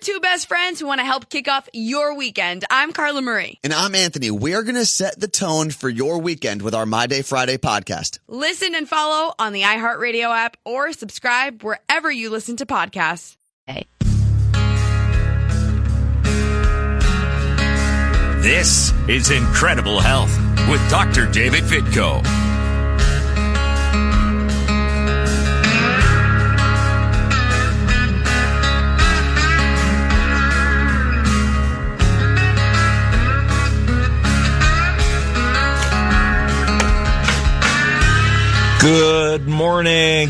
two best friends who want to help kick off your weekend. I'm Carla Murray. And I'm Anthony. We're going to set the tone for your weekend with our My Day Friday podcast. Listen and follow on the iHeartRadio app or subscribe wherever you listen to podcasts. Hey. This is Incredible Health with Dr. David Vitko.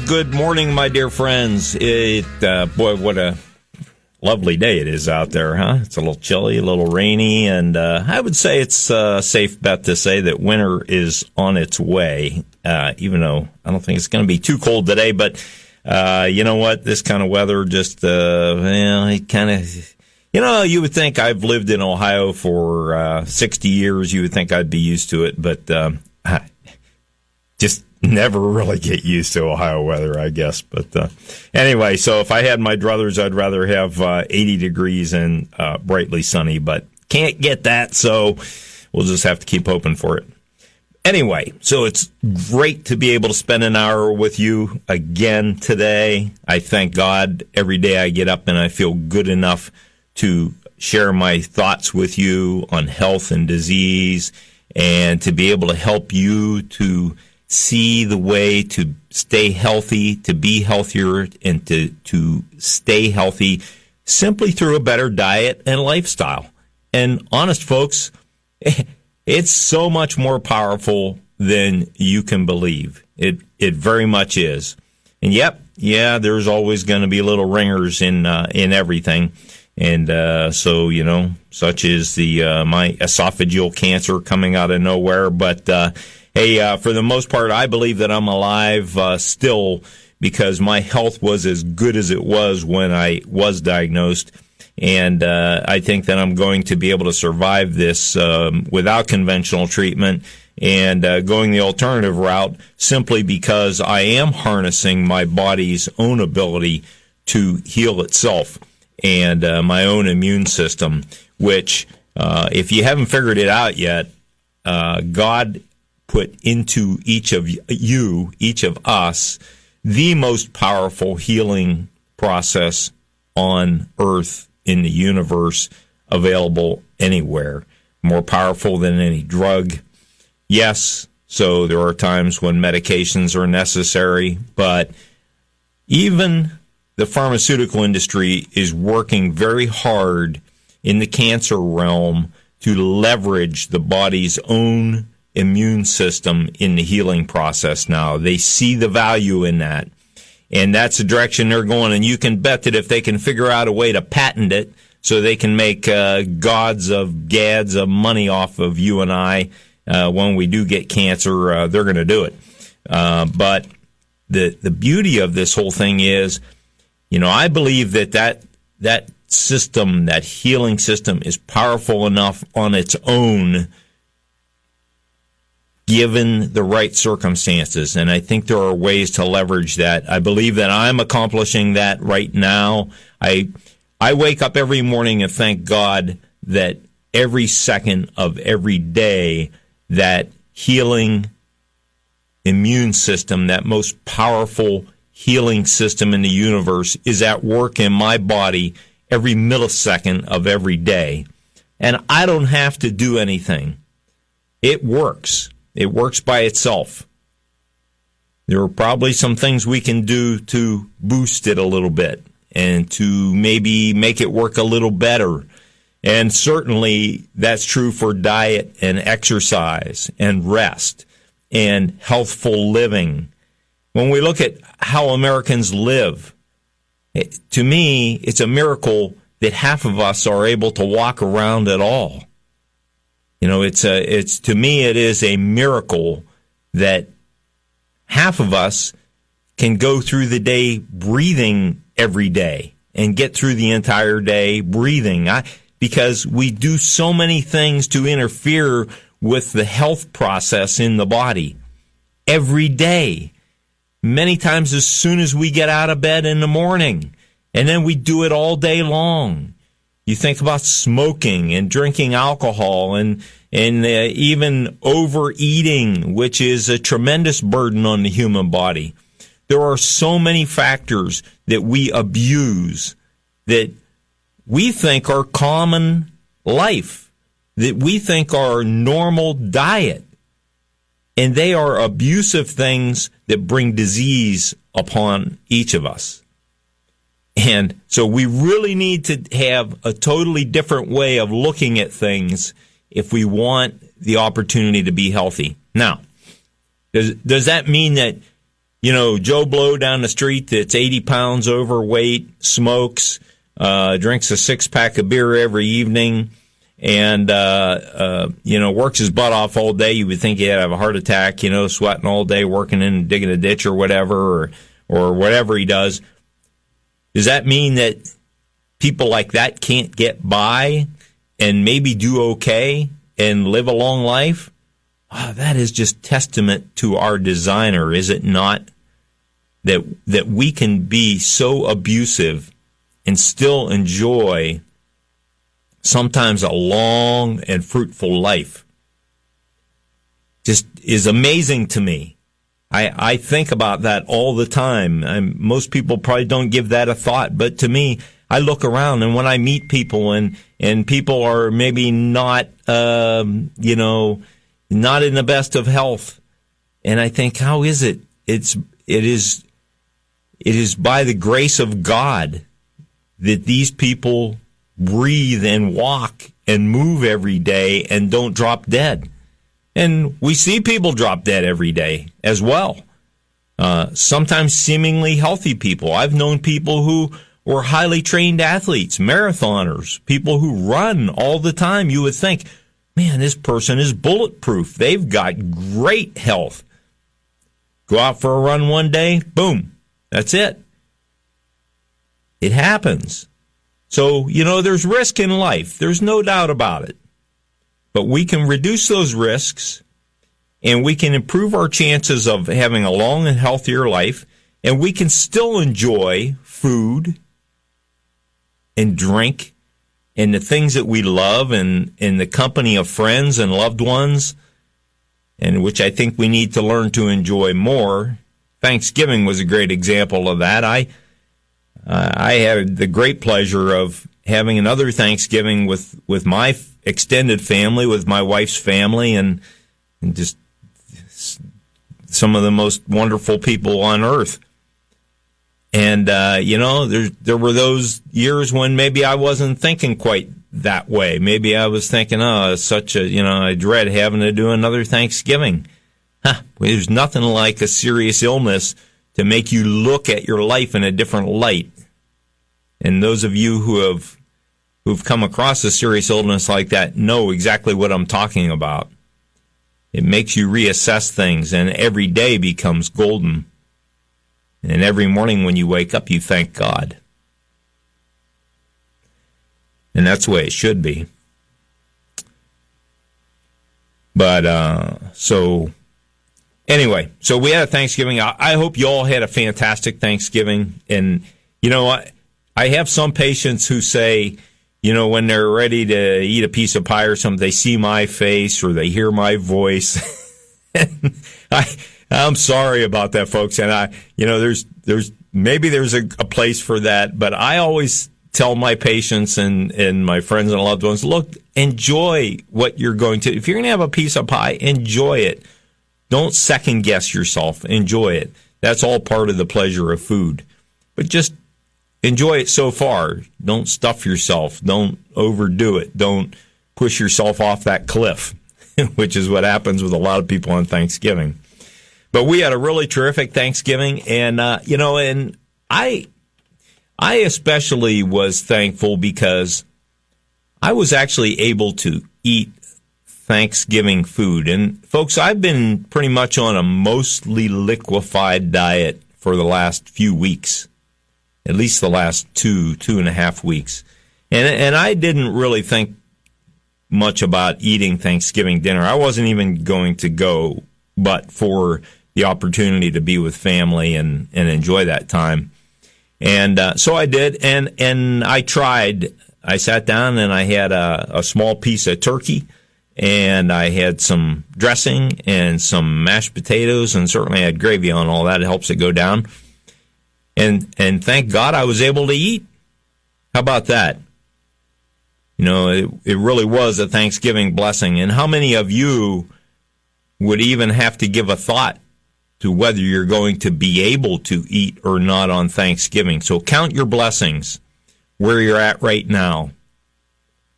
Good morning, my dear friends. Boy, what a lovely day it is out there, huh? It's a little chilly, a little rainy, and I would say it's a safe bet to say that winter is on its way, even though I don't think it's going to be too cold today. But you know what? This kind of weather just, it kind of... You know, you would think I've lived in Ohio for 60 years. You would think I'd be used to it, but I just never really get used to Ohio weather, I guess. But anyway, so if I had my druthers, I'd rather have 80 degrees and brightly sunny, but can't get that, so we'll just have to keep hoping for it. Anyway, so it's great to be able to spend an hour with you again today. I thank God every day I get up and I feel good enough to share my thoughts with you on health and disease and to be able to help you to see the way to stay healthy, to be healthier, and to stay healthy simply through a better diet and lifestyle. And honest folks, it's so much more powerful than you can believe. It very much is. And there's always going to be little ringers in everything. And so, you know, such is my esophageal cancer coming out of nowhere. But hey, for the most part, I believe that I'm alive still because my health was as good as it was when I was diagnosed. And I think that I'm going to be able to survive this without conventional treatment and going the alternative route simply because I am harnessing my body's own ability to heal itself and my own immune system, which if you haven't figured it out yet, God put into each of you, each of us, the most powerful healing process on earth in the universe available anywhere. More powerful than any drug. Yes, so there are times when medications are necessary, but even the pharmaceutical industry is working very hard in the cancer realm to leverage the body's own immune system in the healing process now. They see the value in that. And that's the direction they're going. And you can bet that if they can figure out a way to patent it so they can make gads of money off of you and I when we do get cancer, they're going to do it. But the beauty of this whole thing is, you know, I believe that system, that healing system, is powerful enough on its own given the right circumstances. And I think there are ways to leverage that. I believe that I'm accomplishing that right now. I wake up every morning and thank God that every second of every day, that healing immune system, that most powerful healing system in the universe, is at work in my body every millisecond of every day. And I don't have to do anything. It works. It works by itself. There are probably some things we can do to boost it a little bit and to maybe make it work a little better. And certainly that's true for diet and exercise and rest and healthful living. When we look at how Americans live, to me, it's a miracle that half of us are able to walk around at all. You know, to me, it is a miracle that half of us can go through the day breathing every day and get through the entire day breathing. Because we do so many things to interfere with the health process in the body every day. Many times as soon as we get out of bed in the morning. And then we do it all day long. You think about smoking and drinking alcohol and even overeating, which is a tremendous burden on the human body. There are so many factors that we abuse that we think are common life, that we think are normal diet. And they are abusive things that bring disease upon each of us. And so we really need to have a totally different way of looking at things if we want the opportunity to be healthy. Now, does that mean that, Joe Blow down the street that's 80 pounds overweight, smokes, drinks a six-pack of beer every evening, and, works his butt off all day, you would think he'd have a heart attack, sweating all day, working in and digging a ditch or whatever, or whatever he does. Does that mean that people like that can't get by and maybe do okay and live a long life? That is just testament to our designer, is it not? That we can be so abusive and still enjoy sometimes a long and fruitful life. Just is amazing to me. I think about that all the time. Most people probably don't give that a thought, but to me, I look around and when I meet people and people are maybe not, not in the best of health, and I think, how is it? It is by the grace of God that these people breathe and walk and move every day and don't drop dead. And we see people drop dead every day as well. Sometimes seemingly healthy people. I've known people who were highly trained athletes, marathoners, people who run all the time. You would think, man, this person is bulletproof. They've got great health. Go out for a run one day, boom, that's it. It happens. So, there's risk in life. There's no doubt about it. But we can reduce those risks, and we can improve our chances of having a long and healthier life, and we can still enjoy food and drink and the things that we love and in the company of friends and loved ones, and which I think we need to learn to enjoy more. Thanksgiving was a great example of that. I had the great pleasure of having another Thanksgiving with my extended family, with my wife's family, and just some of the most wonderful people on earth. And, there were those years when maybe I wasn't thinking quite that way. Maybe I was thinking, it's such I dread having to do another Thanksgiving. There's nothing like a serious illness to make you look at your life in a different light. And those of you who've come across a serious illness like that know exactly what I'm talking about. It makes you reassess things, and every day becomes golden. And every morning when you wake up, you thank God. And that's the way it should be. But, so we had a Thanksgiving. I hope you all had a fantastic Thanksgiving. And, I have some patients who say, when they're ready to eat a piece of pie or something, they see my face or they hear my voice. I'm sorry about that, folks. And there's a place for that, but I always tell my patients and my friends and loved ones, look, enjoy what you're going to. If you're going to have a piece of pie, enjoy it. Don't second guess yourself. Enjoy it. That's all part of the pleasure of food. But just enjoy it so far. Don't stuff yourself. Don't overdo it. Don't push yourself off that cliff, which is what happens with a lot of people on Thanksgiving. But we had a really terrific Thanksgiving, and and I especially was thankful because I was actually able to eat Thanksgiving food. And folks, I've been pretty much on a mostly liquefied diet for the last few weeks. At least the last 2.5 weeks. And I didn't really think much about eating Thanksgiving dinner. I wasn't even going to go, but for the opportunity to be with family and enjoy that time. And so I did, and I tried I sat down and I had a small piece of turkey, and I had some dressing and some mashed potatoes, and certainly I had gravy on all that. It helps it go down. And thank God I was able to eat. How about that? You know, it really was a Thanksgiving blessing. And how many of you would even have to give a thought to whether you're going to be able to eat or not on Thanksgiving? So count your blessings where you're at right now.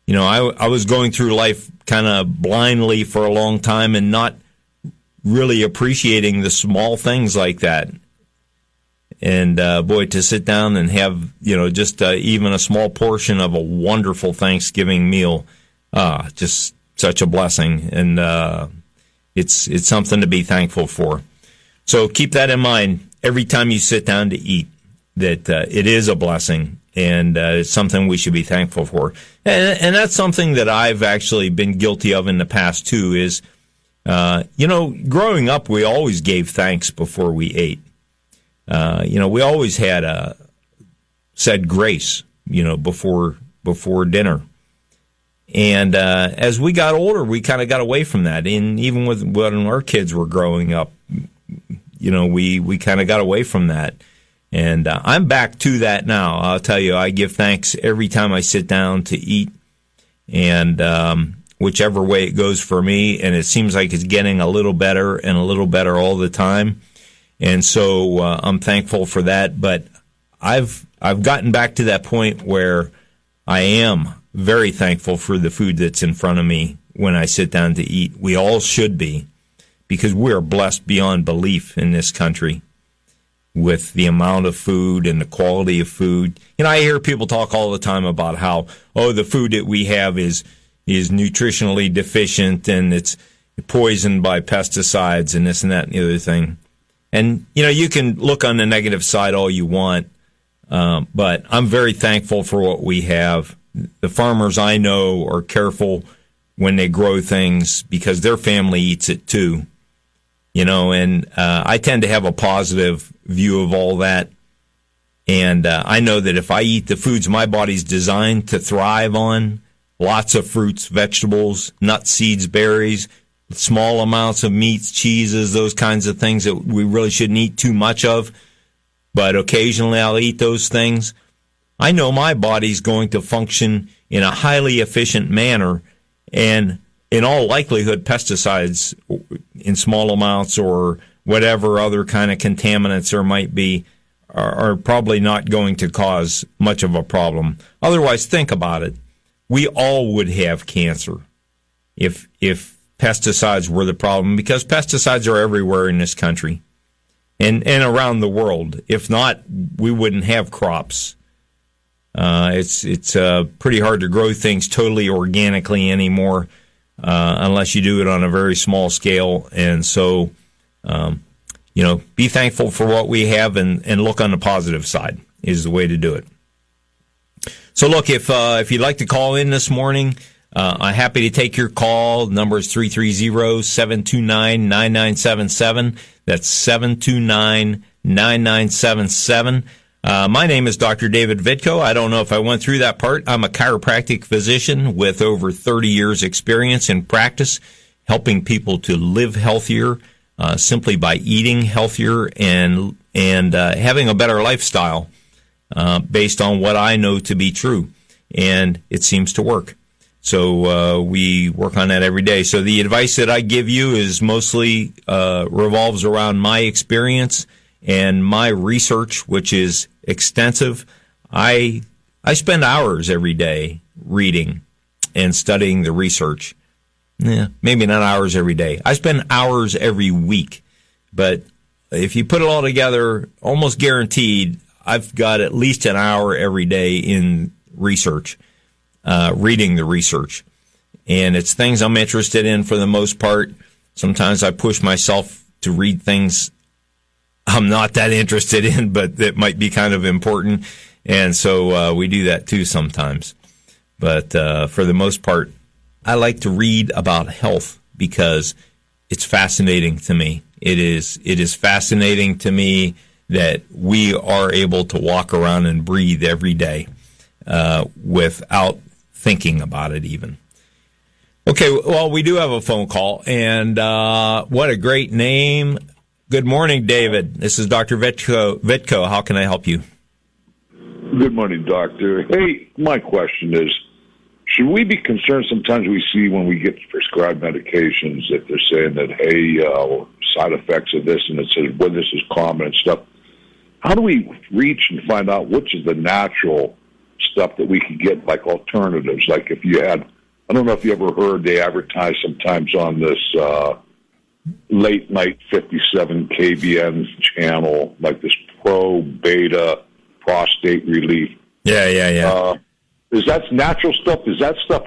You know, I was going through life kind of blindly for a long time and not really appreciating the small things like that. And, boy, to sit down and have, you know, just even a small portion of a wonderful Thanksgiving meal, just such a blessing. And it's something to be thankful for. So keep that in mind every time you sit down to eat, that it is a blessing, and it's something we should be thankful for. And that's something that I've actually been guilty of in the past, too, is, you know, growing up, we always gave thanks before we ate. You know, we always had said grace, you know, before dinner. And as we got older, we kind of got away from that. And even when our kids were growing up, you know, we kind of got away from that. And I'm back to that now. I'll tell you, I give thanks every time I sit down to eat, and whichever way it goes for me. And it seems like it's getting a little better and a little better all the time. And so I'm thankful for that. But I've gotten back to that point where I am very thankful for the food that's in front of me when I sit down to eat. We all should be, because we are blessed beyond belief in this country with the amount of food and the quality of food. You know, I hear people talk all the time about how, the food that we have is nutritionally deficient and it's poisoned by pesticides and this and that and the other thing. And, you know, you can look on the negative side all you want, but I'm very thankful for what we have. The farmers I know are careful when they grow things because their family eats it too. You know, and I tend to have a positive view of all that. And I know that if I eat the foods my body's designed to thrive on, lots of fruits, vegetables, nuts, seeds, berries, small amounts of meats, cheeses, those kinds of things that we really shouldn't eat too much of, but occasionally I'll eat those things. I know my body's going to function in a highly efficient manner, and in all likelihood, pesticides in small amounts or whatever other kind of contaminants there might be are probably not going to cause much of a problem. Otherwise, think about it. We all would have cancer if pesticides were the problem, because pesticides are everywhere in this country and around the world. If not, we wouldn't have crops. It's pretty hard to grow things totally organically anymore, unless you do it on a very small scale. And so, you know, be thankful for what we have and look on the positive side is the way to do it. So look, if you'd like to call in this morning, I'm happy to take your call. The number is 330-729-9977. That's 729-9977. My name is Dr. David Vitko. I don't know if I went through that part. I'm a chiropractic physician with over 30 years experience in practice, helping people to live healthier simply by eating healthier and having a better lifestyle based on what I know to be true. And it seems to work. So we work on that every day. So the advice that I give you is mostly revolves around my experience and my research, which is extensive. I spend hours every day reading and studying the research. Maybe not hours every day. I spend hours every week. But if you put it all together, almost guaranteed, I've got at least an hour every day in research. Reading the research. And it's things I'm interested in for the most part. Sometimes I push myself to read things I'm not that interested in, but that might be kind of important. And so we do that too sometimes. But for the most part, I like to read about health because it's fascinating to me. It is fascinating to me that we are able to walk around and breathe every day. without thinking about it even. Okay, well, we do have a phone call, and what a great name. Good morning, David. This is Dr. Vitko. Vitko, how can I help you? Good morning, doctor. Hey, my question is, should we be concerned sometimes we see when we get prescribed medications that they're saying that, hey, side effects of this, and it says when this is common and stuff. How do we reach and find out which is the natural stuff that we could get, like alternatives? Like if you had, I don't know if you ever heard, they advertise sometimes on this late night 57 KBN channel, like this pro-beta prostate relief. Yeah. Is that natural stuff? Is that stuff,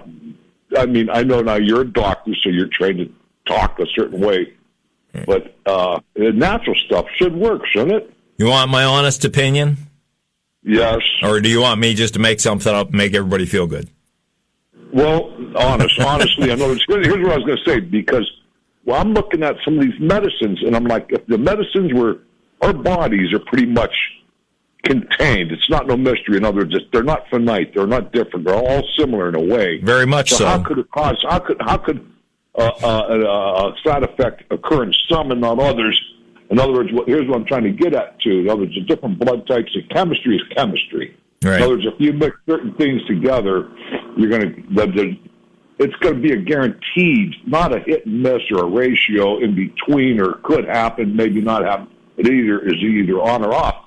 I mean, I know now you're a doctor, so you're trained to talk a certain way, but the natural stuff should work, shouldn't it? You want my honest opinion? Yes. Or do you want me just to make something up and make everybody feel good? Well, honestly, I know. Here's what I was going to say, because I'm looking at some of these medicines, and I'm like, if the medicines our bodies are pretty much contained. It's not no mystery. In other words, they're not finite. They're not different. They're all similar in a way. Very much so. How could it cause? How could a side effect occur in some and not others? In other words, here's what I'm trying to get at too. In other words, the different blood types of chemistry is chemistry. Right. In other words, if you mix certain things together, it's going to be a guaranteed, not a hit and miss or a ratio in between, or could happen, maybe not happen. It is either on or off.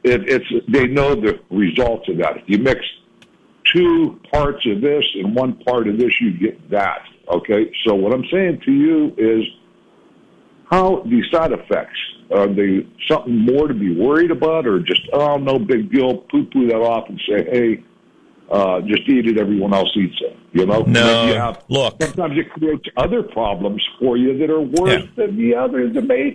They know the results of that. If you mix 2 parts of this and 1 part of this, you get that. Okay? So what I'm saying to you is, how the side effects, are they something more to be worried about, or just, oh, no big deal, poo-poo that off and say, hey, just eat it, everyone else eats it, you know? No, look. Sometimes it creates other problems for you that are worse than the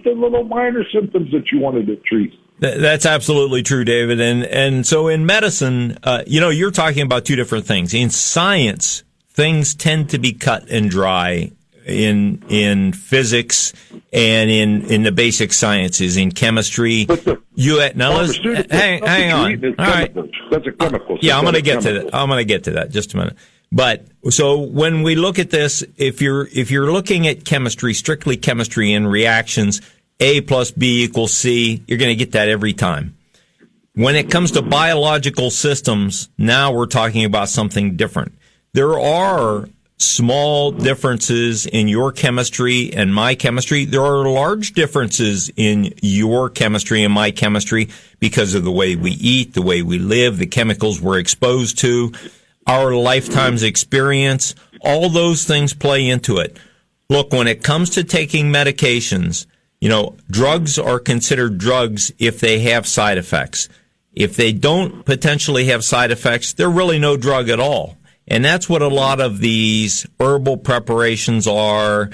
little minor symptoms that you wanted to treat. That's absolutely true, David. And so in medicine, you're talking about 2 different things. In science, things tend to be cut and dry in physics and in the basic sciences, in chemistry. But hang on. All right. That's a chemical. Yeah, I'm going to get to that. I'm going to get to that just a minute. But so when we look at this, if you're looking at chemistry, strictly chemistry and reactions, A plus B equals C, you're going to get that every time. When it comes to biological systems, now we're talking about something different. There are small differences in your chemistry and my chemistry. There are large differences in your chemistry and my chemistry because of the way we eat, the way we live, the chemicals we're exposed to, our lifetime's experience. All those things play into it. Look, when it comes to taking medications, drugs are considered drugs if they have side effects. If they don't potentially have side effects, they're really no drug at all. And that's what a lot of these herbal preparations are.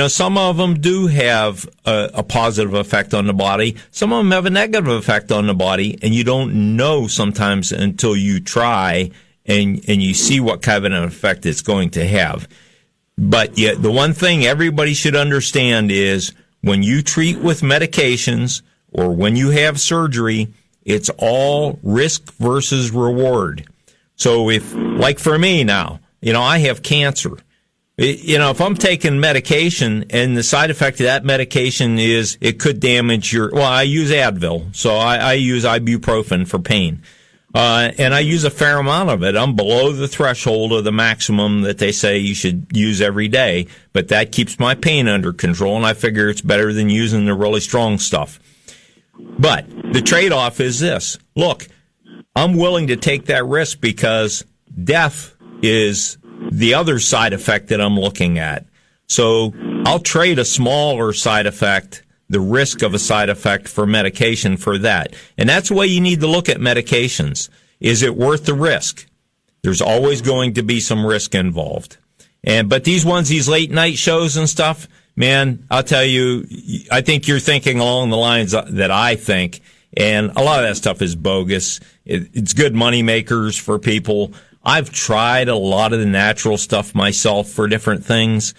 Some of them do have a positive effect on the body. Some of them have a negative effect on the body, and you don't know sometimes until you try and you see what kind of an effect it's going to have. But yet, the one thing everybody should understand is when you treat with medications or when you have surgery, it's all risk versus reward. So like for me now, I have cancer. If I'm taking medication and the side effect of that medication is it could damage I use Advil, so I use ibuprofen for pain. And I use a fair amount of it. I'm below the threshold of the maximum that they say you should use every day, but that keeps my pain under control, and I figure it's better than using the really strong stuff. But the trade-off is this. Look, I'm willing to take that risk because death is the other side effect that I'm looking at. So I'll trade a smaller side effect, the risk of a side effect for medication for that. And that's the way you need to look at medications. Is it worth the risk? There's always going to be some risk involved. But these late night shows and stuff, man, I'll tell you, I think you're thinking along the lines that I think. And a lot of that stuff is bogus. It's good money makers for people. I've tried a lot of the natural stuff myself for different things.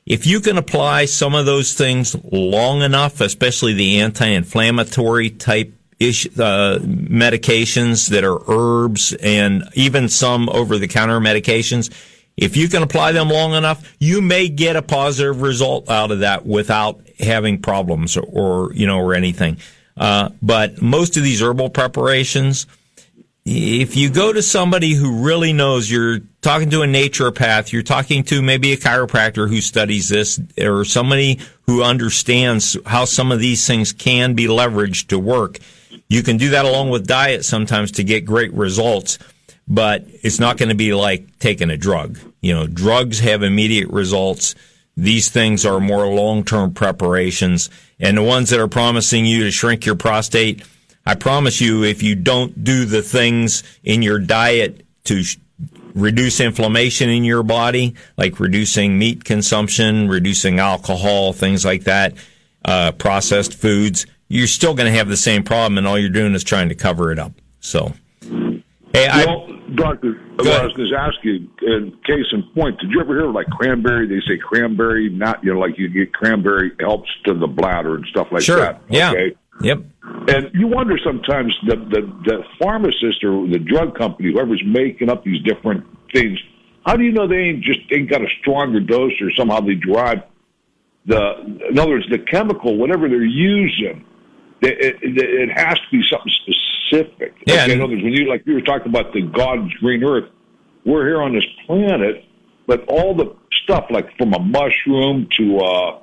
If you can apply some of those things long enough, especially the anti-inflammatory type medications that are herbs and even some over-the-counter medications, if you can apply them long enough, you may get a positive result out of that without having problems or anything. But most of these herbal preparations, if you go to somebody who really knows, you're talking to a naturopath, you're talking to maybe a chiropractor who studies this, or somebody who understands how some of these things can be leveraged to work. You can do that along with diet sometimes to get great results, but it's not going to be like taking a drug. Drugs have immediate results. These things are more long-term preparations. And the ones that are promising you to shrink your prostate, I promise you, if you don't do the things in your diet to reduce inflammation in your body, like reducing meat consumption, reducing alcohol, things like that, processed foods, you're still going to have the same problem, and all you're doing is trying to cover it up. So, hey, Doctor, I was going to ask you, case in point, did you ever hear like cranberry? They say cranberry, not, like you get cranberry helps to the bladder and stuff like sure. that. Yeah. Okay? Yep. And you wonder sometimes the pharmacist or the drug company, whoever's making up these different things, how do you know they ain't got a stronger dose, or somehow they derive in other words, the chemical, whatever they're using, it has to be something specific. Yeah. Okay? In other words, when you were talking about the God's green earth, we're here on this planet, but all the stuff, like from a mushroom to a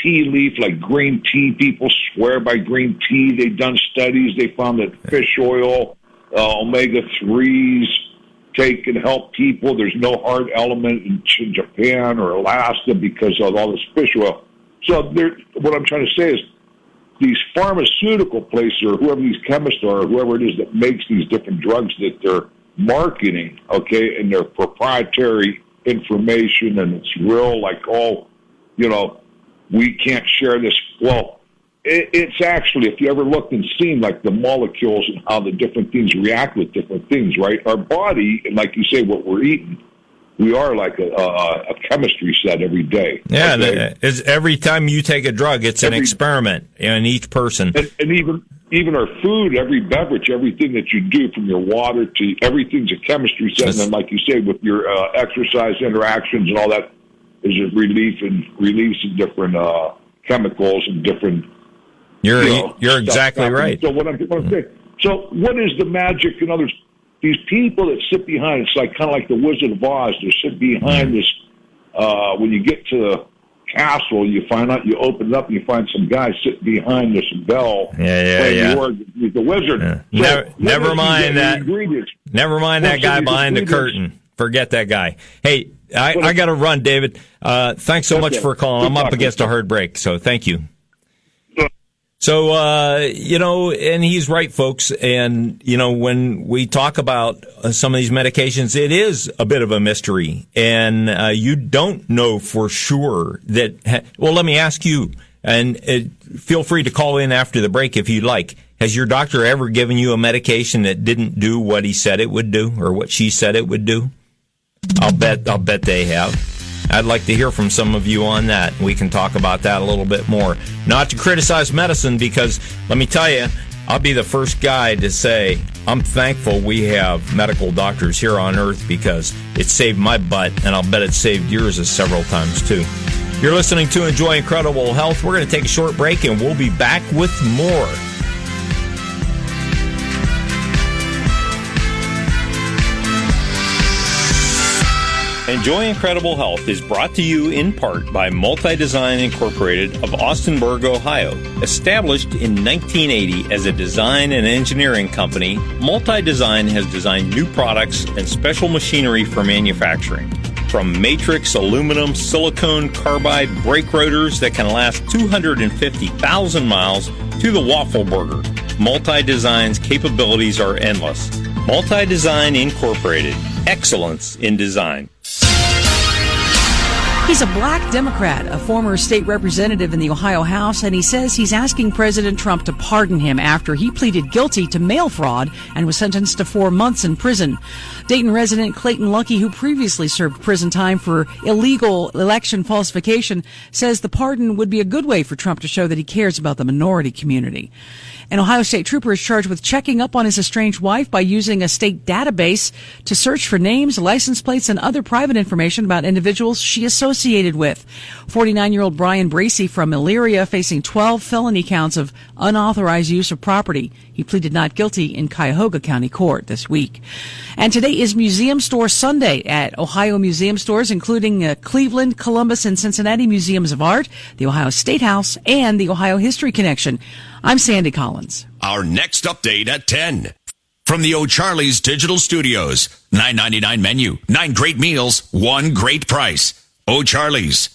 tea leaf, like green tea, people swear by green tea. They've done studies. They found that fish oil, omega-3s can help people. There's no hard element in Japan or Alaska because of all this fish oil. So what I'm trying to say is these pharmaceutical places, or whoever these chemists are, or whoever it is that makes these different drugs that they're marketing, okay, and their proprietary information, and it's real, like, we can't share this. Well, it's actually, if you ever looked and seen, like, the molecules and how the different things react with different things, right? Our body, and like you say, what we're eating, we are like a chemistry set every day. Yeah, okay? Every time you take a drug, it's an experiment in each person. And even our food, every beverage, everything that you do, from your water to everything's a chemistry set. And then, like you say, with your exercise interactions and all that, is a release of different chemicals and different. You're exactly right. So what I'm saying. So what is the magic in others? These people that sit behind, it's like kind of like the Wizard of Oz. They sit behind this. When you get to the castle, you find out, you open it up, and you find some guy sitting behind this bell. Yeah. The wizard. Yeah. So never mind that. Never mind that guy behind the curtain. Forget that guy. Hey, I got to run, David. Thanks so much for calling. I'm up against a hard break, so thank you. So, and he's right, folks. And, when we talk about some of these medications, it is a bit of a mystery. And you don't know for sure that, let me ask you, and feel free to call in after the break if you'd like. Has your doctor ever given you a medication that didn't do what he said it would do, or what she said it would do? I'll bet they have. I'd like to hear from some of you on that. We can talk about that a little bit more. Not to criticize medicine, because let me tell you, I'll be the first guy to say I'm thankful we have medical doctors here on Earth, because it saved my butt, and I'll bet it saved yours several times too. You're listening to Enjoy Incredible Health. We're going to take a short break, and we'll be back with more. Enjoy Incredible Health is brought to you in part by Multi-Design Incorporated of Austinburg, Ohio. Established in 1980 as a design and engineering company, Multi-Design has designed new products and special machinery for manufacturing. From matrix, aluminum, silicone, carbide brake rotors that can last 250,000 miles to the waffle burger, Multi-Design's capabilities are endless. Multi-Design Incorporated. Excellence in design. He's a black Democrat, a former state representative in the Ohio House, and he says he's asking President Trump to pardon him after he pleaded guilty to mail fraud and was sentenced to 4 months in prison. Dayton resident Clayton Lucky, who previously served prison time for illegal election falsification, says the pardon would be a good way for Trump to show that he cares about the minority community. An Ohio State trooper is charged with checking up on his estranged wife by using a state database to search for names, license plates, and other private information about individuals she associated with. 49-year-old Brian Bracey from Elyria facing 12 felony counts of unauthorized use of property. He pleaded not guilty in Cuyahoga County Court this week. And today is Museum Store Sunday at Ohio Museum Stores, including Cleveland, Columbus, and Cincinnati Museums of Art, the Ohio State House, and the Ohio History Connection. I'm Sandy Collins. Our next update at 10. From the O'Charlie's Digital Studios. $9.99 menu. 9 great meals. 1 great price. O'Charlie's.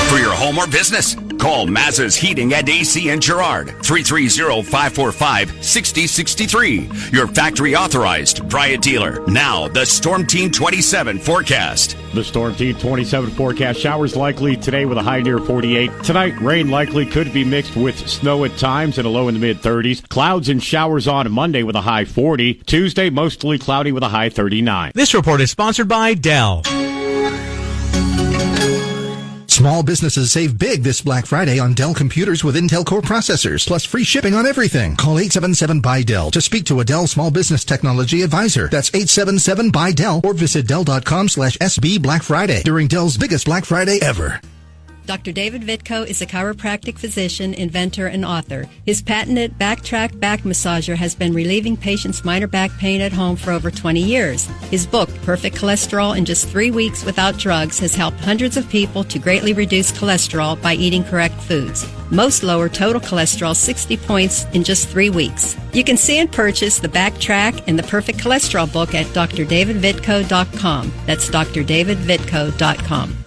For your home or business, call Mazza's Heating and AC in Girard. 330-545-6063. Your factory authorized Bryant dealer. Now, the Storm Team 27 forecast. The Storm Team 27 forecast. Showers likely today with a high near 48. Tonight, rain likely could be mixed with snow at times and a low in the mid-30s. Clouds and showers on Monday with a high 40. Tuesday, mostly cloudy with a high 39. This report is sponsored by Dell. Small businesses save big this Black Friday on Dell computers with Intel Core processors, plus free shipping on everything. Call 877-BUY-DELL to speak to a Dell Small Business Technology Advisor. That's 877-BUY-DELL or visit Dell.com/SB Black Friday during Dell's biggest Black Friday ever. Dr. David Vitko is a chiropractic physician, inventor, and author. His patented Backtrack back massager has been relieving patients' minor back pain at home for over 20 years. His book, Perfect Cholesterol in Just 3 Weeks Without Drugs, has helped hundreds of people to greatly reduce cholesterol by eating correct foods. Most lower total cholesterol 60 points in just 3 weeks. You can see and purchase the Backtrack and the Perfect Cholesterol book at drdavidvitko.com. That's drdavidvitko.com.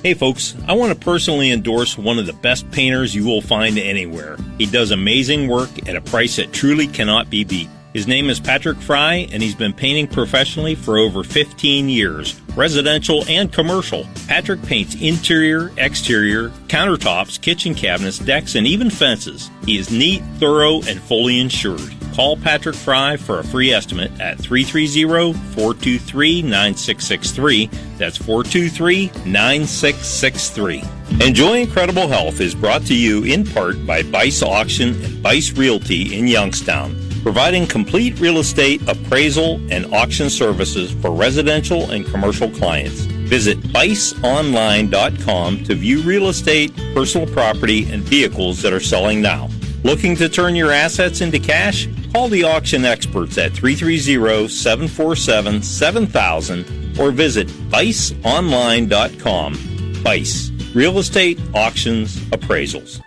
Hey folks, I want to personally endorse one of the best painters you will find anywhere. He does amazing work at a price that truly cannot be beat. His name is Patrick Fry, and he's been painting professionally for over 15 years, residential and commercial. Patrick paints interior, exterior, countertops, kitchen cabinets, decks, and even fences. He is neat, thorough, and fully insured. Call Patrick Fry for a free estimate at 330-423-9663. That's 423-9663. Enjoy Incredible Health is brought to you in part by Bice Auction and Bice Realty in Youngstown, providing complete real estate appraisal and auction services for residential and commercial clients. Visit BiceOnline.com to view real estate, personal property, and vehicles that are selling now. Looking to turn your assets into cash? Call the auction experts at 330-747-7000 or visit BiceOnline.com. Bice, real estate, auctions, appraisals.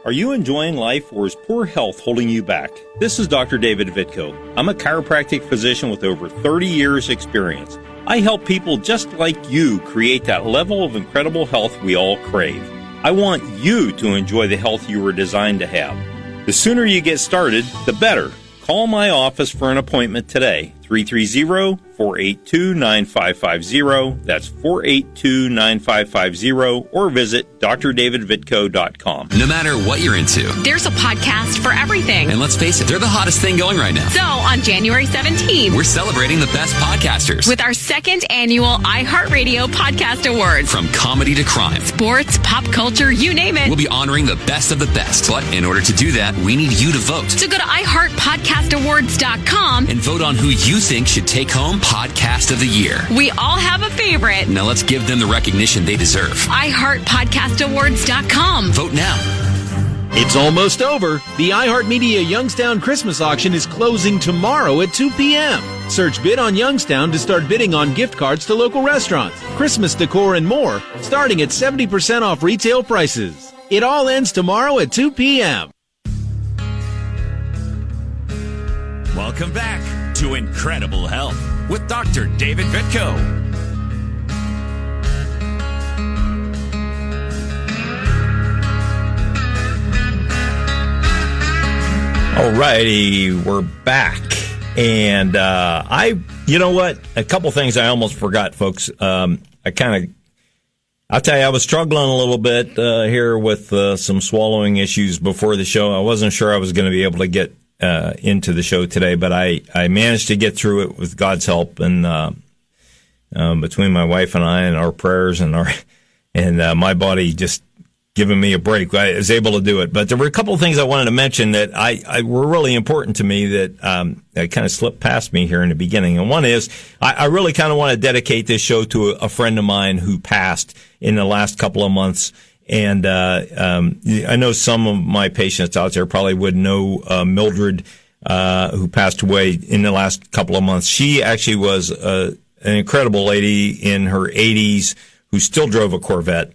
Are you enjoying life, or is poor health holding you back? This is Dr. David Vitko. I'm a chiropractic physician with over 30 years experience. I help people just like you create that level of incredible health we all crave. I want you to enjoy the health you were designed to have. The sooner you get started, the better. Call my office for an appointment today. 330-482-9550. That's 482-9550. Or visit drdavidvitko.com. No matter what you're into, there's a podcast for everything. And let's face it, they're the hottest thing going right now. So on January 17th, we're celebrating the best podcasters with our second annual iHeartRadio Podcast Awards. From comedy to crime, sports, pop culture, you name it. We'll be honoring the best of the best. But in order to do that, we need you to vote. So go to iHeartPodcastAwards.com and vote on who you think should take home Podcast of the Year. We all have a favorite. Now let's give them the recognition they deserve. iHeartPodcastAwards.com. Vote now. It's almost over. The iHeartMedia Youngstown Christmas auction is closing tomorrow at 2 p.m. Search Bid on Youngstown to start bidding on gift cards to local restaurants, Christmas decor, and more, starting at 70% off retail prices. It all ends tomorrow at 2 p.m. Welcome back to Incredible Health with Dr. David Vitko. All righty, we're back. And you know what? A couple things I almost forgot, folks. I'll tell you, I was struggling a little bit here with some swallowing issues before the show. I wasn't sure I was going to be able to get into the show today, but I managed to get through it with God's help, and between my wife and I and our prayers and my body just giving me a break, I was able to do it. But there were a couple of things I wanted to mention that I were really important to me that kind of slipped past me here in the beginning. And one is I really kind of want to dedicate this show to a friend of mine who passed in the last couple of months. And I know some of my patients out there probably would know Mildred, who passed away in the last couple of months. She actually was an incredible lady in her 80s who still drove a Corvette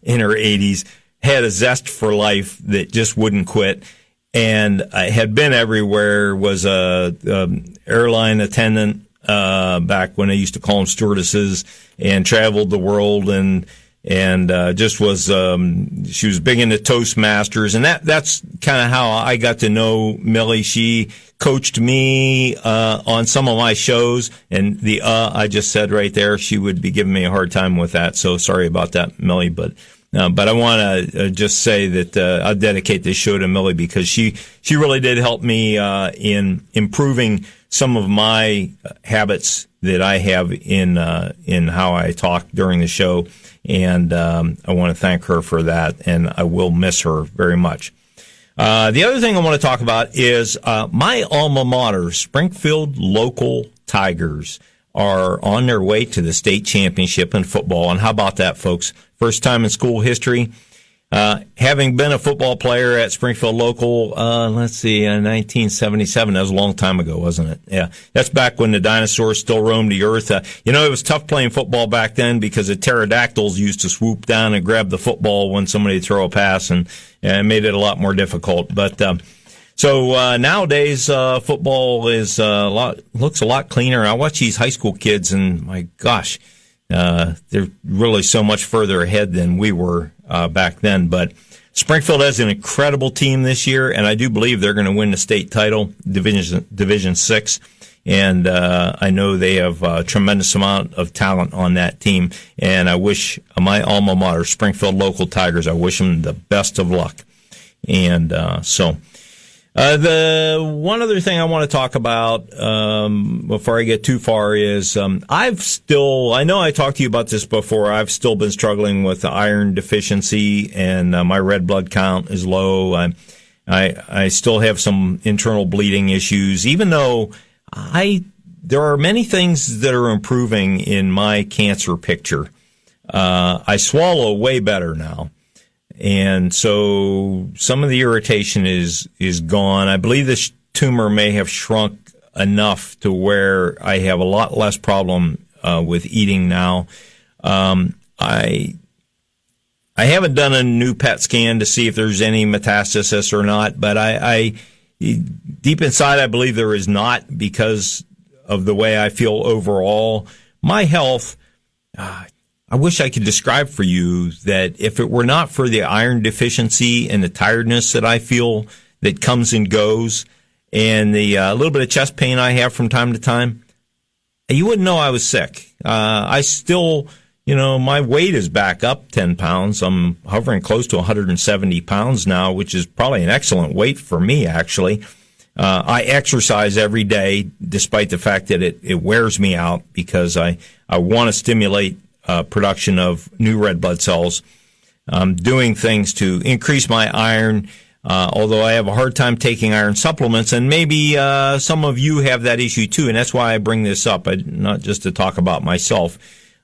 in her 80s, had a zest for life that just wouldn't quit, and had been everywhere, was a airline attendant back when they used to call them stewardesses, and traveled the world, and just was she was big into Toastmasters, and that's kind of how I got to know Millie. She coached me on some of my shows, and the I just said right there, she would be giving me a hard time with that, so sorry about that, Millie, but I want to just say that I'll dedicate this show to Millie because she really did help me in improving some of my habits that I have in how I talk during the show, and I want to thank her for that, and I will miss her very much. The other thing I want to talk about is my alma mater, Springfield Local Tigers, are on their way to the state championship in football. And how about that, folks? First time in school history. Having been a football player at Springfield Local, let's see, in 1977, that was a long time ago, wasn't it? Yeah. That's back when the dinosaurs still roamed the earth. It was tough playing football back then because the pterodactyls used to swoop down and grab the football when somebody would throw a pass, and it made it a lot more difficult. But, so nowadays, football is looks a lot cleaner. I watch these high school kids, and my gosh, they're really so much further ahead than we were back then. But Springfield has an incredible team this year, and I do believe they're going to win the state title, Division 6. And I know they have a tremendous amount of talent on that team. And I wish my alma mater, Springfield Local Tigers, I wish them the best of luck. And the one other thing I want to talk about before I get too far is I know I talked to you about this before. I've still been struggling with the iron deficiency, and my red blood count is low. I still have some internal bleeding issues, even though there are many things that are improving in my cancer picture. I swallow way better now. And so some of the irritation is gone. I believe this tumor may have shrunk enough to where I have a lot less problem with eating now. I haven't done a new PET scan to see if there's any metastasis or not, but I deep inside I believe there is not because of the way I feel overall. My health, I wish I could describe for you that if it were not for the iron deficiency and the tiredness that I feel that comes and goes, and the little bit of chest pain I have from time to time, you wouldn't know I was sick. I still, my weight is back up 10 pounds. I'm hovering close to 170 pounds now, which is probably an excellent weight for me, actually. I exercise every day, despite the fact that it wears me out because I want to stimulate production of new red blood cells. Doing things to increase my iron, although I have a hard time taking iron supplements, and maybe some of you have that issue too, and that's why I bring this up, not just to talk about myself.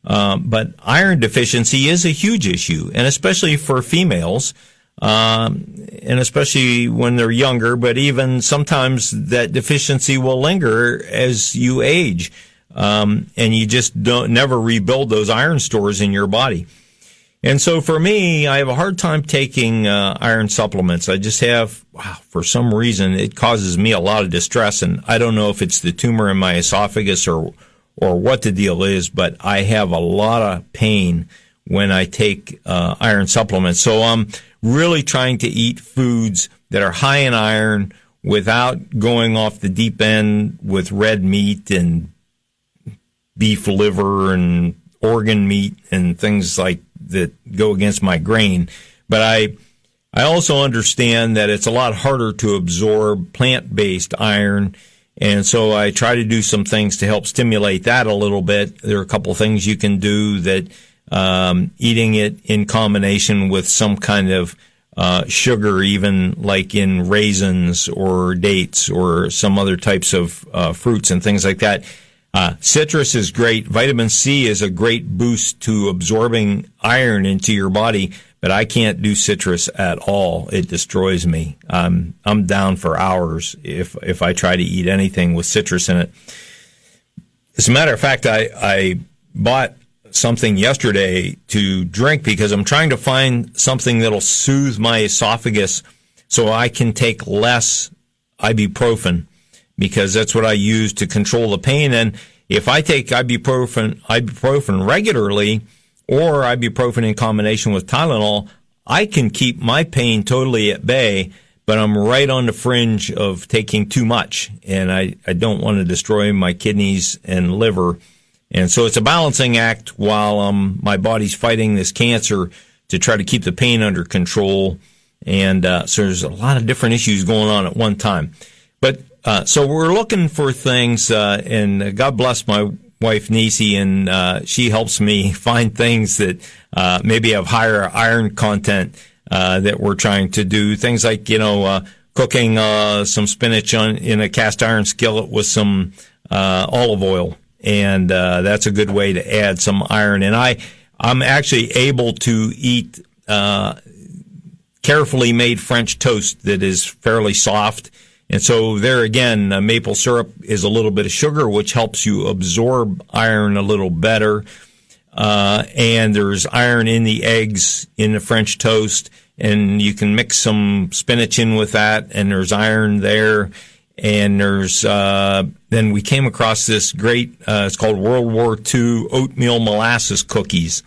But iron deficiency is a huge issue, and especially for females, and especially when they're younger, but even sometimes that deficiency will linger as you age. And you just never rebuild those iron stores in your body. And so for me, I have a hard time taking iron supplements. I just have, for some reason, it causes me a lot of distress, and I don't know if it's the tumor in my esophagus or what the deal is, but I have a lot of pain when I take iron supplements. So I'm really trying to eat foods that are high in iron without going off the deep end with red meat and beef liver and organ meat and things like that go against my grain. But I I also understand that it's a lot harder to absorb plant-based iron, and so I try to do some things to help stimulate that a little bit. There are a couple of things you can do that eating it in combination with some kind of sugar, even like in raisins or dates or some other types of fruits and things like that. Citrus is great. Vitamin C is a great boost to absorbing iron into your body, but I can't do citrus at all. It destroys me. I'm down for hours if I try to eat anything with citrus in it. As a matter of fact, I bought something yesterday to drink because I'm trying to find something that'll soothe my esophagus so I can take less ibuprofen, because that's what I use to control the pain. And if I take ibuprofen regularly, or ibuprofen in combination with Tylenol, I can keep my pain totally at bay, but I'm right on the fringe of taking too much, and I don't want to destroy my kidneys and liver. And so it's a balancing act while my body's fighting this cancer to try to keep the pain under control. And so there's a lot of different issues going on at one time. But so we're looking for things, and God bless my wife, Nisi, and she helps me find things that maybe have higher iron content that we're trying to do. Things like, cooking some spinach in a cast iron skillet with some olive oil. And that's a good way to add some iron. And I'm actually able to eat carefully made French toast that is fairly soft. And so there again, maple syrup is a little bit of sugar, which helps you absorb iron a little better. And there's iron in the eggs in the French toast, and you can mix some spinach in with that, and there's iron there. And there's then we came across this great, it's called World War II oatmeal molasses cookies,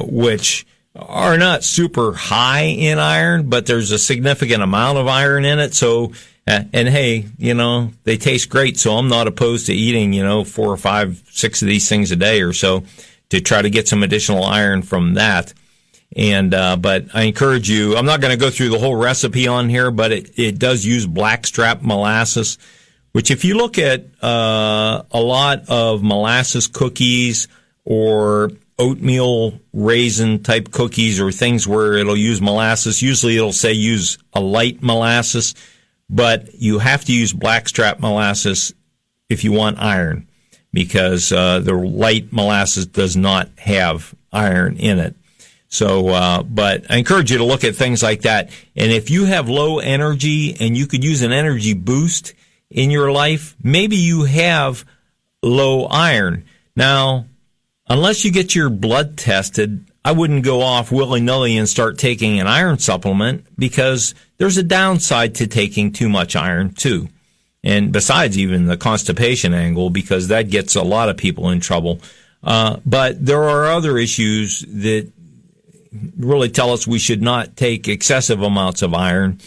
which are not super high in iron, but there's a significant amount of iron in it. So, and hey, they taste great. So I'm not opposed to eating, 4 or 5, 6 of these things a day or so to try to get some additional iron from that. And, but I encourage you, I'm not going to go through the whole recipe on here, but it does use blackstrap molasses, which if you look at, a lot of molasses cookies or oatmeal raisin type cookies or things where it'll use molasses, usually it'll say use a light molasses, but you have to use blackstrap molasses if you want iron, because, the light molasses does not have iron in it. So, but I encourage you to look at things like that. And if you have low energy and you could use an energy boost in your life, maybe you have low iron. Now, unless you get your blood tested, I wouldn't go off willy-nilly and start taking an iron supplement, because there's a downside to taking too much iron too. And besides even the constipation angle, because that gets a lot of people in trouble. But there are other issues that really tell us we should not take excessive amounts of iron.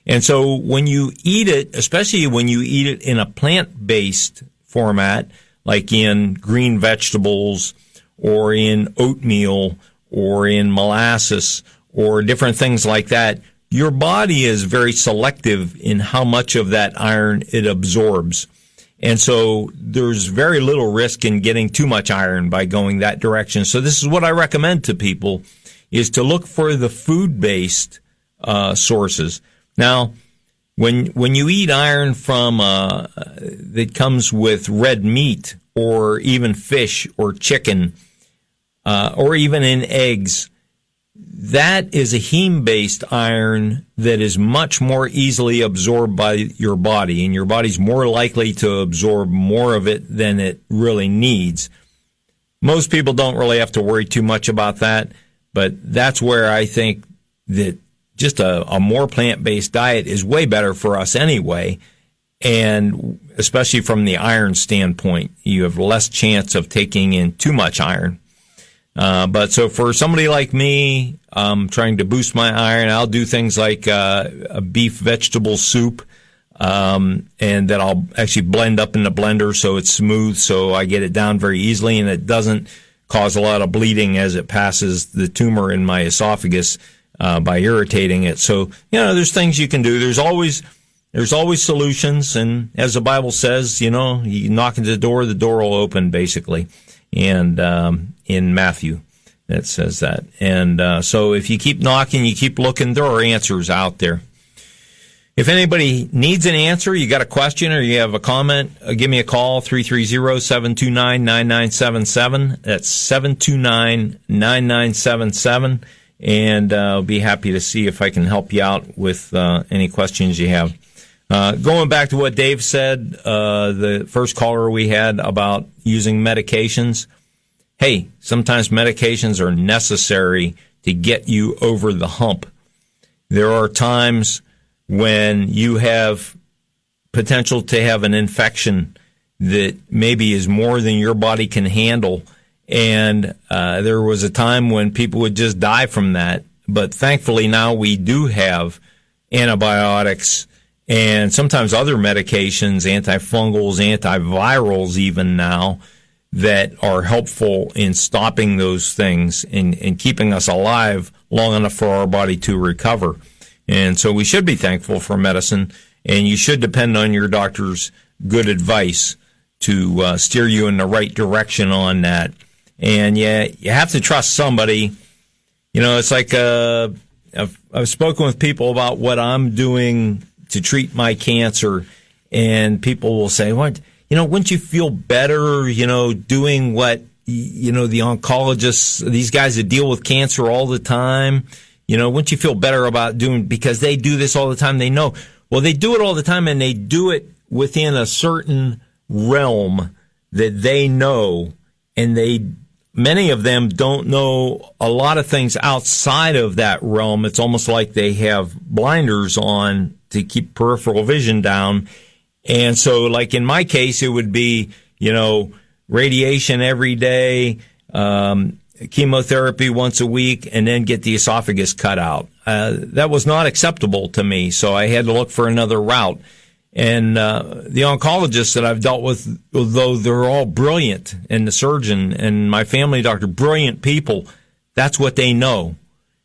And so when you eat it, especially when you eat it in a plant-based format, like in green vegetables or in oatmeal or in molasses or different things like that, your body is very selective in how much of that iron it absorbs. And so there's very little risk in getting too much iron by going that direction. So this is what I recommend to people, is to look for the food-based sources. Now, when you eat iron from that comes with red meat or even fish or chicken or even in eggs, that is a heme-based iron that is much more easily absorbed by your body, and your body's more likely to absorb more of it than it really needs. Most people don't really have to worry too much about that. But that's where I think that just a more plant-based diet is way better for us anyway. And especially from the iron standpoint, you have less chance of taking in too much iron. But so for somebody like me, trying to boost my iron, I'll do things like a beef vegetable soup, and that I'll actually blend up in the blender so it's smooth, so I get it down very easily and it doesn't cause a lot of bleeding as it passes the tumor in my esophagus. by irritating it. So, there's things you can do. There's always solutions. And as the Bible says, you knock at the door will open, basically. And in Matthew, it says that. And so if you keep knocking, you keep looking, there are answers out there. If anybody needs an answer, you got a question or you have a comment, give me a call, 330-729-9977. That's 729-9977. And I'll be happy to see if I can help you out with any questions you have. Going back to what Dave said, the first caller we had about using medications. Hey, sometimes medications are necessary to get you over the hump. There are times when you have potential to have an infection that maybe is more than your body can handle. And there was a time when people would just die from that. But thankfully now we do have antibiotics and sometimes other medications, antifungals, antivirals even now, that are helpful in stopping those things and keeping us alive long enough for our body to recover. And so we should be thankful for medicine, and you should depend on your doctor's good advice to steer you in the right direction on that. And you have to trust somebody. It's like I've spoken with people about what I'm doing to treat my cancer, and people will say, "What? Wouldn't you feel better, doing what, the oncologists, these guys that deal with cancer all the time, wouldn't you feel better about doing, because they do this all the time, they know." Well, they do it all the time, and they do it within a certain realm that they know, and many of them don't know a lot of things outside of that realm. It's almost like they have blinders on to keep peripheral vision down. And so, like in my case, it would be, radiation every day, chemotherapy once a week, and then get the esophagus cut out. That was not acceptable to me, so I had to look for another route. And the oncologists that I've dealt with, though they're all brilliant, and the surgeon and my family doctor, brilliant people, that's what they know.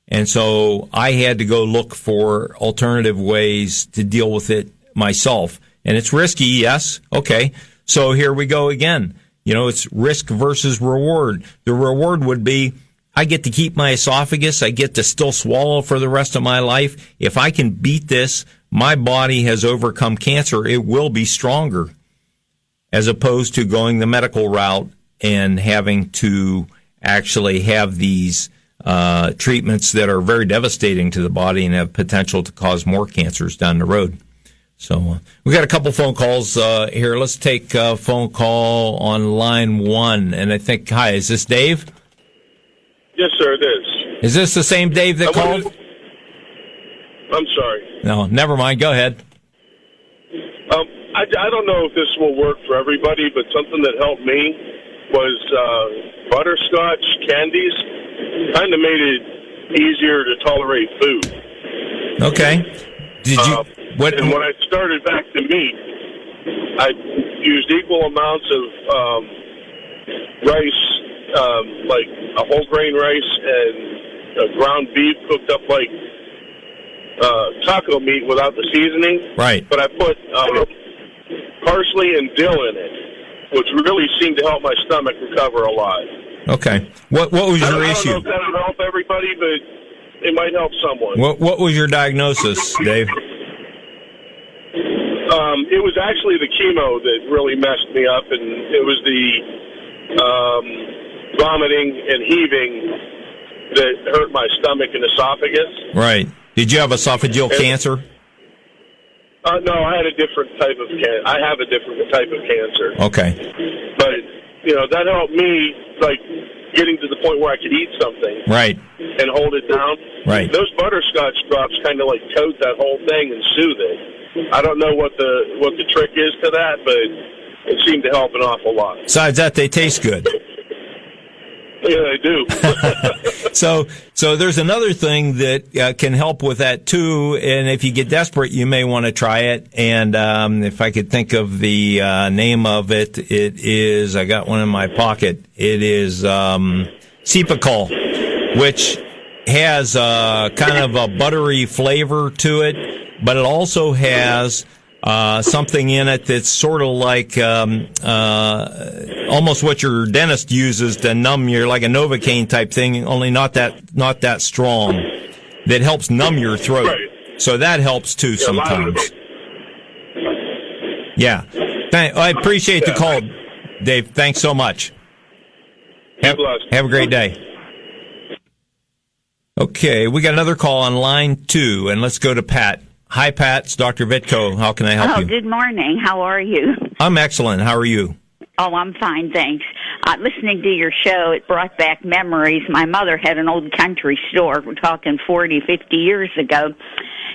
And so I had to go look for alternative ways to deal with it myself. And it's risky, yes. Okay. So here we go again. It's risk versus reward. The reward would be, I get to keep my esophagus. I get to still swallow for the rest of my life. If I can beat this, my body has overcome cancer. It will be stronger, as opposed to going the medical route and having to actually have these treatments that are very devastating to the body and have potential to cause more cancers down the road. So we got a couple phone calls here. Let's take a phone call on line 1. And I think, hi, is this Dave? Yes, sir, it is. Is this the same Dave that called? I'm sorry. No, never mind. Go ahead. I don't know if this will work for everybody, but something that helped me was butterscotch candies. Kind of made it easier to tolerate food. Okay. Did you? And when I started back to meat, I used equal amounts of rice, like a whole grain rice, and ground beef cooked up like taco meat without the seasoning. Right. But I put parsley and dill in it, which really seemed to help my stomach recover a lot. Okay. What was your issue? I don't know if that would help everybody, but it might help someone. What was your diagnosis, Dave? It was actually the chemo that really messed me up, and it was the vomiting and heaving that hurt my stomach and esophagus. Right. Did you have esophageal cancer? No, I had a different type of cancer. I have a different type of cancer. Okay. But, that helped me, like, getting to the point where I could eat something. Right. And hold it down. Right. Those butterscotch drops kind of, like, coat that whole thing and soothe it. I don't know what the trick is to that, but it seemed to help an awful lot. Besides that, they taste good. Yeah, they do. So there's another thing that can help with that too. And if you get desperate, you may want to try it. And if I could think of the name of it, it is, I got one in my pocket. It is Cepacol, which has kind of a buttery flavor to it, but it also has something in it that's sort of like almost what your dentist uses to numb your, like a Novocaine type thing, only not that strong. That helps numb your throat. Right. So that helps too sometimes. Yeah. I appreciate the call, Dave. Thanks so much. Have a great day. Okay, we got another call on line 2, and let's go to Pat. Hi, Pat. It's Dr. Vitko. How can I help you? Good morning. How are you? I'm excellent. How are you? Oh, I'm fine, thanks. Listening to your show, it brought back memories. My mother had an old country store. We're talking 40, 50 years ago.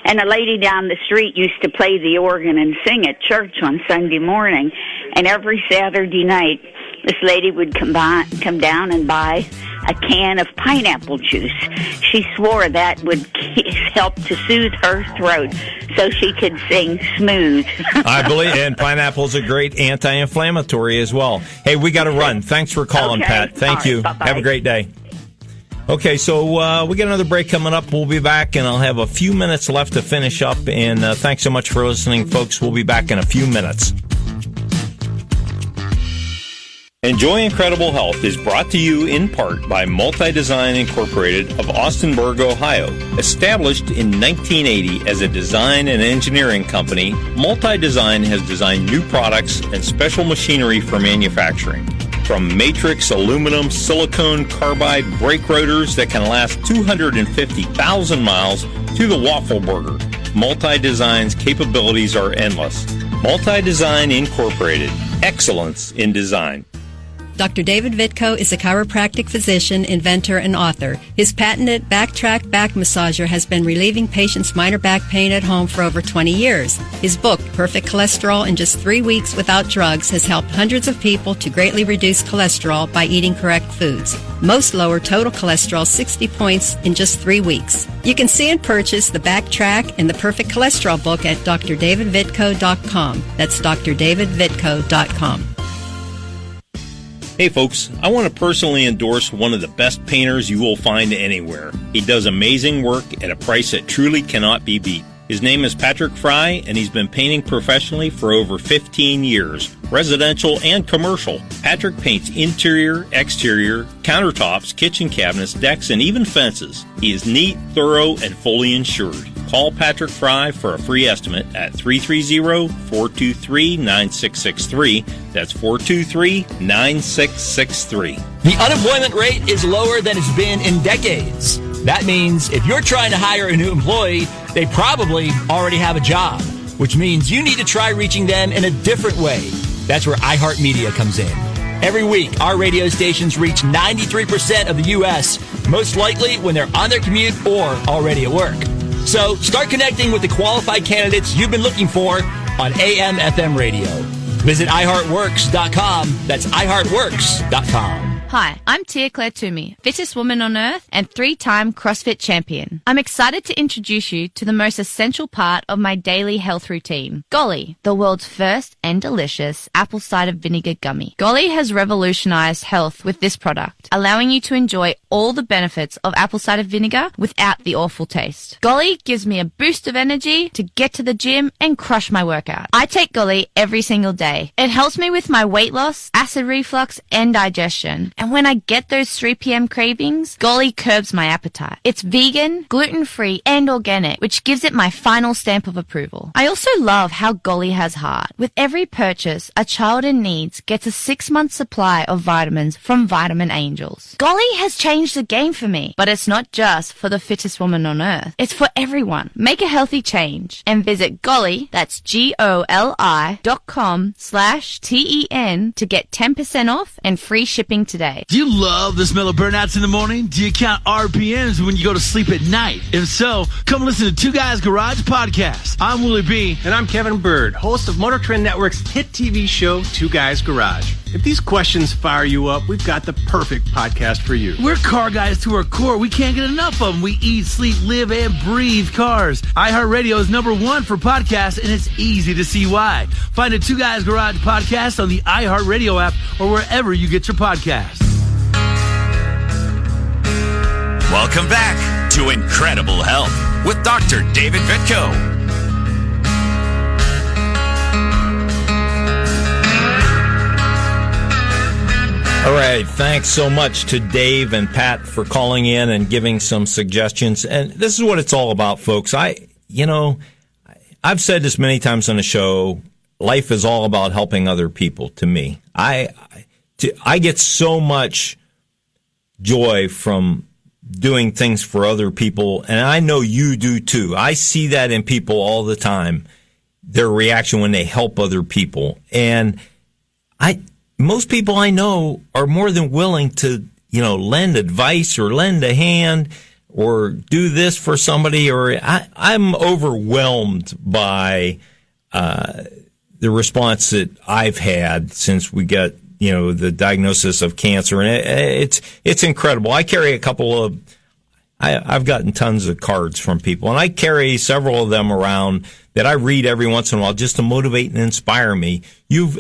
And a lady down the street used to play the organ and sing at church on Sunday morning. And every Saturday night, this lady would come down and buy a can of pineapple juice. She swore that would help to soothe her throat so she could sing smooth. I believe, and pineapple's a great anti-inflammatory as well. Hey, we got to run. Thanks for calling, Pat. Thank you. Bye-bye. Have a great day. Okay, so we got another break coming up. We'll be back, and I'll have a few minutes left to finish up. And thanks so much for listening, folks. We'll be back in a few minutes. Enjoy Incredible Health is brought to you in part by Multi-Design Incorporated of Austinburg, Ohio. Established in 1980 as a design and engineering company, Multi-Design has designed new products and special machinery for manufacturing. From matrix, aluminum, silicone, carbide brake rotors that can last 250,000 miles to the waffle burger, Multi-Design's capabilities are endless. Multi-Design Incorporated. Excellence in design. Dr. David Vitko is a chiropractic physician, inventor, and author. His patented Backtrack back massager has been relieving patients' minor back pain at home for over 20 years. His book, Perfect Cholesterol in Just 3 Weeks Without Drugs, has helped hundreds of people to greatly reduce cholesterol by eating correct foods. Most lower total cholesterol 60 points in just 3 weeks. You can see and purchase the Backtrack and the Perfect Cholesterol book at drdavidvitko.com. That's drdavidvitko.com. Hey folks, I want to personally endorse one of the best painters you will find anywhere. He does amazing work at a price that truly cannot be beat. His name is Patrick Fry, and he's been painting professionally for over 15 years, residential and commercial. Patrick paints interior, exterior, countertops, kitchen cabinets, decks, and even fences. He is neat, thorough, and fully insured. Call Patrick Fry for a free estimate at 330-423-9663. That's 423-9663. The unemployment rate is lower than it's been in decades. That means if you're trying to hire a new employee, they probably already have a job, which means you need to try reaching them in a different way. That's where iHeartMedia comes in. Every week, our radio stations reach 93% of the U.S., most likely when they're on their commute or already at work. So start connecting with the qualified candidates you've been looking for on AM/FM radio. Visit iHeartWorks.com. That's iHeartWorks.com. Hi, I'm Tia Claire Toomey, fittest woman on earth and 3-time CrossFit champion. I'm excited to introduce you to the most essential part of my daily health routine, Golly, the world's first and delicious apple cider vinegar gummy. Golly has revolutionized health with this product, allowing you to enjoy all the benefits of apple cider vinegar without the awful taste. Golly gives me a boost of energy to get to the gym and crush my workout. I take Golly every single day. It helps me with my weight loss, acid reflux, and digestion. And when I get those 3 p.m. cravings, Golly curbs my appetite. It's vegan, gluten-free, and organic, which gives it my final stamp of approval. I also love how Golly has heart. With every purchase, a child in needs gets a 6-month supply of vitamins from Vitamin Angels. Golly has changed the game for me, but it's not just for the fittest woman on earth. It's for everyone. Make a healthy change and visit Golly, that's GOLI.com/TEN to get 10% off and free shipping today. Do you love the smell of burnouts in the morning? Do you count RPMs when you go to sleep at night? If so, come listen to Two Guys Garage Podcast. I'm Willie B. And I'm Kevin Bird, host of Motor Trend Network's hit TV show, Two Guys Garage. If these questions fire you up, we've got the perfect podcast for you. We're car guys to our core. We can't get enough of them. We eat, sleep, live, and breathe cars. iHeartRadio is #1 for podcasts, and it's easy to see why. Find a Two Guys Garage Podcast on the iHeartRadio app or wherever you get your podcasts. Welcome back to incredible health with Dr. David Vitko. All right, thanks so much to Dave and Pat for calling in and giving some suggestions. And this is what it's all about, folks. I've said this many times on the show. Life is all about helping other people. To me, I get so much joy from doing things for other people, and I know you do too. I see that in people all the time, their reaction when they help other people. And most people I know are more than willing to, lend advice or lend a hand or do this for somebody. Or I'm overwhelmed by the response that I've had since we got, the diagnosis of cancer. And it's incredible. I carry I've gotten tons of cards from people, and I carry several of them around that I read every once in a while just to motivate and inspire me. You've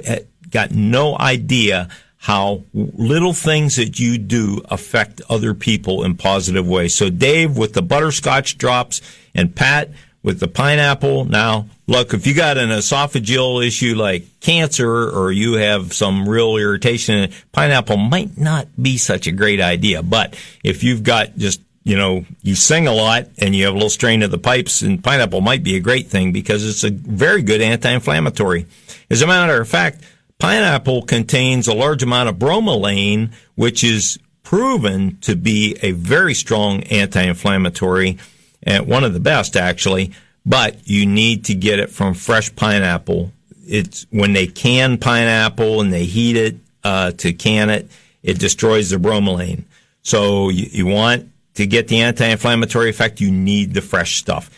got no idea how little things that you do affect other people in positive ways. So Dave with the butterscotch drops and Pat with the pineapple. Now, look, if you got an esophageal issue like cancer or you have some real irritation, pineapple might not be such a great idea. But if you've got just, you sing a lot and you have a little strain of the pipes, and pineapple might be a great thing because it's a very good anti-inflammatory. As a matter of fact, pineapple contains a large amount of bromelain, which is proven to be a very strong anti-inflammatory, and one of the best actually, but you need to get it from fresh pineapple. It's when they can pineapple and they heat it to can it, it destroys the bromelain. So you want to get the anti-inflammatory effect, you need the fresh stuff.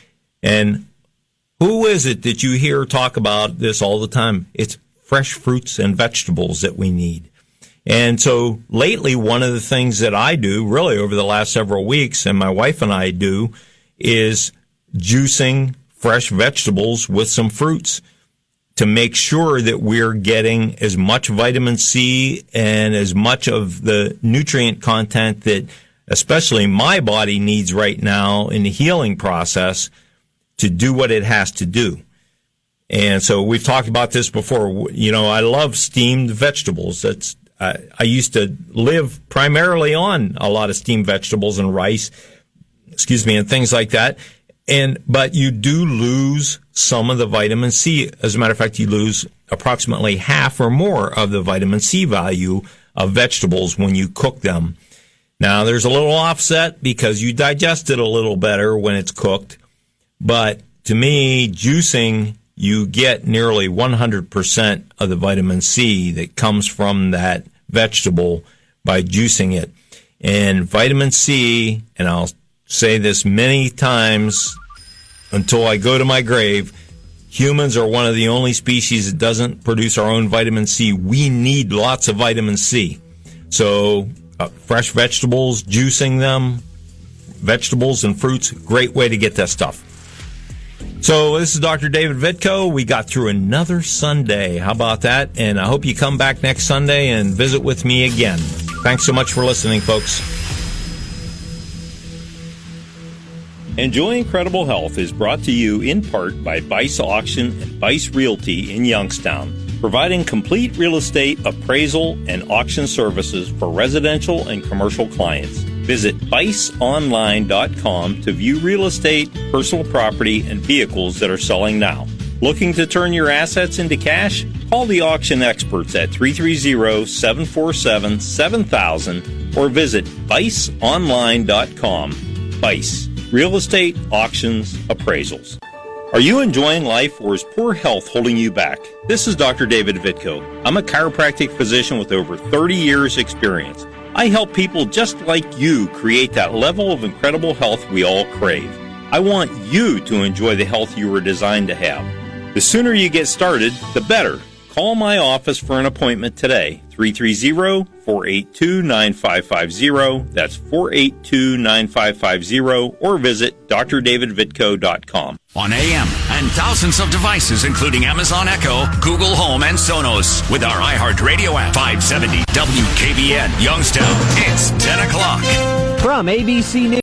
And who is it that you hear talk about this all the time? It's fresh fruits and vegetables that we need. And so lately, one of the things that I do really over the last several weeks, and my wife and I do, is juicing fresh vegetables with some fruits to make sure that we're getting as much vitamin C and as much of the nutrient content that especially my body needs right now in the healing process to do what it has to do. And so we've talked about this before. I love steamed vegetables. I used to live primarily on a lot of steamed vegetables and rice, and things like that. But you do lose some of the vitamin C. As a matter of fact, you lose approximately half or more of the vitamin C value of vegetables when you cook them. Now, there's a little offset because you digest it a little better when it's cooked. But to me, juicing, you get nearly 100% of the vitamin C that comes from that vegetable by juicing it. And vitamin C, and I'll say this many times until I go to my grave, humans are one of the only species that doesn't produce our own vitamin C. We need lots of vitamin C. So fresh vegetables, juicing them, vegetables and fruits, great way to get that stuff. So this is Dr. David Vitko. We got through another Sunday. How about that? And I hope you come back next Sunday and visit with me again. Thanks so much for listening, folks. Enjoy Incredible Health is brought to you in part by Bice Auction and Bice Realty in Youngstown, providing complete real estate appraisal and auction services for residential and commercial clients. Visit biceonline.com to view real estate, personal property, and vehicles that are selling now. Looking to turn your assets into cash? Call the auction experts at 330-747-7000 or visit biceonline.com. Bice, real estate, auctions, appraisals. Are you enjoying life, or is poor health holding you back? This is Dr. David Vitko. I'm a chiropractic physician with over 30 years experience. I help people just like you create that level of incredible health we all crave. I want you to enjoy the health you were designed to have. The sooner you get started, the better. Call my office for an appointment today, 330-482-9550. That's 482-9550, or visit drdavidvitko.com. On AM and thousands of devices, including Amazon Echo, Google Home, and Sonos. With our iHeartRadio app, 570 WKBN, Youngstown. It's 10 o'clock. From ABC News.